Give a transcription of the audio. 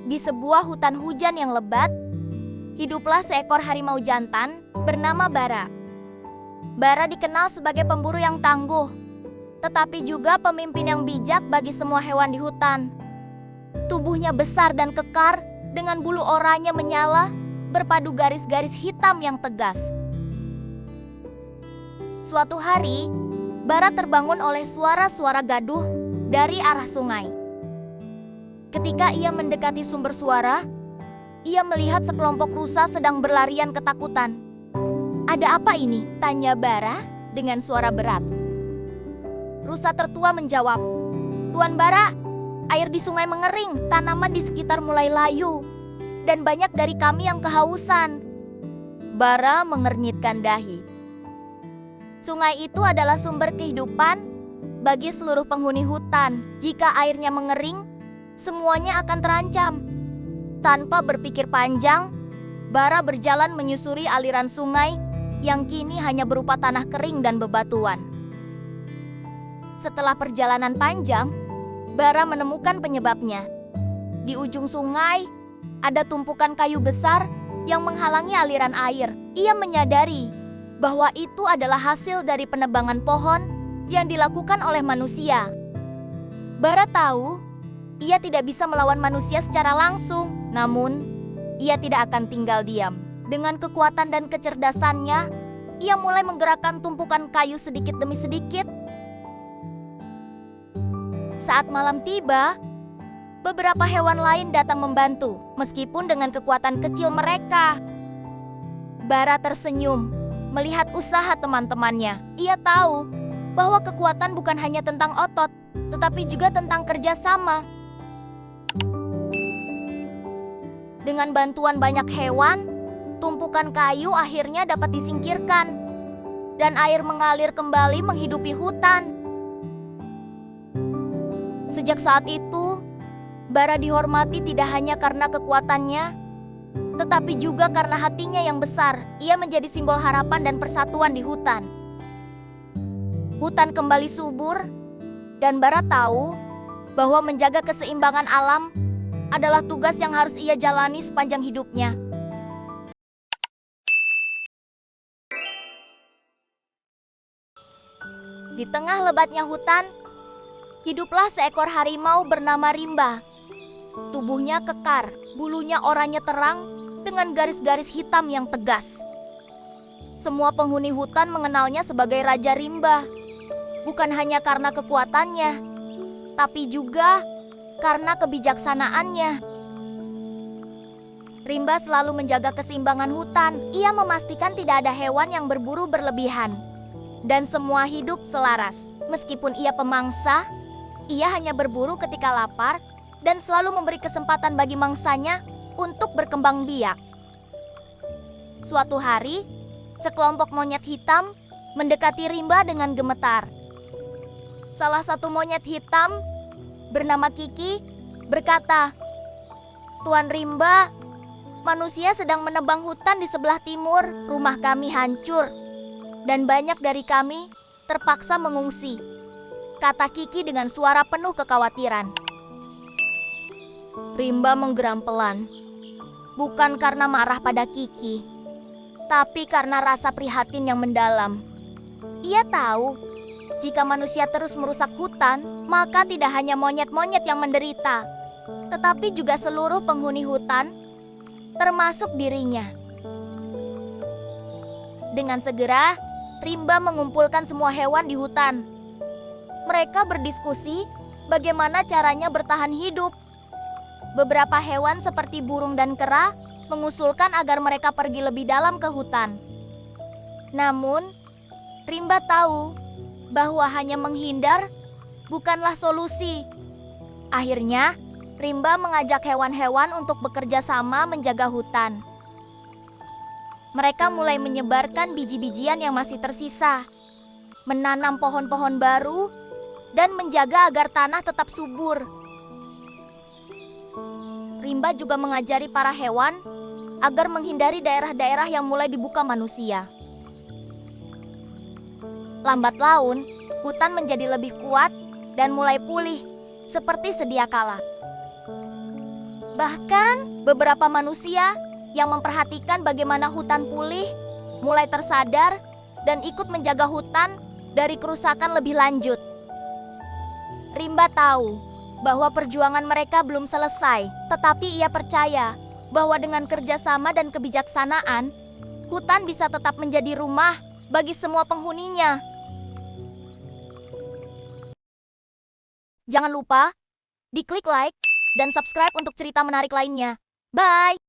Di sebuah hutan hujan yang lebat, hiduplah seekor harimau jantan bernama Bara. Bara dikenal sebagai pemburu yang tangguh, tetapi juga pemimpin yang bijak bagi semua hewan di hutan. Tubuhnya besar dan kekar, dengan bulu oranye menyala, berpadu garis-garis hitam yang tegas. Suatu hari, Bara terbangun oleh suara-suara gaduh dari arah sungai. Ketika ia mendekati sumber suara, ia melihat sekelompok rusa sedang berlarian ketakutan. "Ada apa ini?" tanya Bara dengan suara berat. Rusa tertua menjawab, "Tuan Bara, air di sungai mengering, tanaman di sekitar mulai layu, dan banyak dari kami yang kehausan." Bara mengernyitkan dahi. Sungai itu adalah sumber kehidupan bagi seluruh penghuni hutan. Jika airnya mengering, semuanya akan terancam. Tanpa berpikir panjang, Bara berjalan menyusuri aliran sungai yang kini hanya berupa tanah kering dan bebatuan. Setelah perjalanan panjang, Bara menemukan penyebabnya. Di ujung sungai, ada tumpukan kayu besar yang menghalangi aliran air. Ia menyadari bahwa itu adalah hasil dari penebangan pohon yang dilakukan oleh manusia. Bara tahu ia tidak bisa melawan manusia secara langsung, namun ia tidak akan tinggal diam. Dengan kekuatan dan kecerdasannya, ia mulai menggerakkan tumpukan kayu sedikit demi sedikit. Saat malam tiba, beberapa hewan lain datang membantu, meskipun dengan kekuatan kecil mereka. Bara tersenyum melihat usaha teman-temannya. Ia tahu bahwa kekuatan bukan hanya tentang otot, tetapi juga tentang kerjasama. Dengan bantuan banyak hewan, tumpukan kayu akhirnya dapat disingkirkan, dan air mengalir kembali menghidupi hutan. Sejak saat itu, Bara dihormati tidak hanya karena kekuatannya, tetapi juga karena hatinya yang besar. Ia menjadi simbol harapan dan persatuan di hutan. Hutan kembali subur, dan Bara tahu bahwa menjaga keseimbangan alam adalah tugas yang harus ia jalani sepanjang hidupnya. Di tengah lebatnya hutan, hiduplah seekor harimau bernama Rimba. Tubuhnya kekar, bulunya oranye terang dengan garis-garis hitam yang tegas. Semua penghuni hutan mengenalnya sebagai Raja Rimba, bukan hanya karena kekuatannya, tapi juga karena kebijaksanaannya. Rimba selalu menjaga keseimbangan hutan. Ia memastikan tidak ada hewan yang berburu berlebihan, dan semua hidup selaras. Meskipun ia pemangsa, ia hanya berburu ketika lapar dan selalu memberi kesempatan bagi mangsanya untuk berkembang biak. Suatu hari, sekelompok monyet hitam mendekati Rimba dengan gemetar. Salah satu monyet hitam bernama Kiki berkata, "Tuan Rimba, manusia sedang menebang hutan di sebelah timur. Rumah kami hancur dan banyak dari kami terpaksa mengungsi," kata Kiki dengan suara penuh kekhawatiran. Rimba menggeram pelan, bukan karena marah pada Kiki, tapi karena rasa prihatin yang mendalam. Ia tahu jika manusia terus merusak hutan, maka tidak hanya monyet-monyet yang menderita, tetapi juga seluruh penghuni hutan, termasuk dirinya. Dengan segera, Rimba mengumpulkan semua hewan di hutan. Mereka berdiskusi bagaimana caranya bertahan hidup. Beberapa hewan seperti burung dan kera mengusulkan agar mereka pergi lebih dalam ke hutan. Namun, Rimba tahu bahwa hanya menghindar bukanlah solusi. Akhirnya, Rimba mengajak hewan-hewan untuk bekerja sama menjaga hutan. Mereka mulai menyebarkan biji-bijian yang masih tersisa, menanam pohon-pohon baru, dan menjaga agar tanah tetap subur. Rimba juga mengajari para hewan agar menghindari daerah-daerah yang mulai dibuka manusia. Lambat laun, hutan menjadi lebih kuat dan mulai pulih seperti sedia kala. Bahkan beberapa manusia yang memperhatikan bagaimana hutan pulih mulai tersadar dan ikut menjaga hutan dari kerusakan lebih lanjut. Rimba tahu bahwa perjuangan mereka belum selesai, tetapi ia percaya bahwa dengan kerjasama dan kebijaksanaan, hutan bisa tetap menjadi rumah bagi semua penghuninya. Jangan lupa diklik like dan subscribe untuk cerita menarik lainnya. Bye!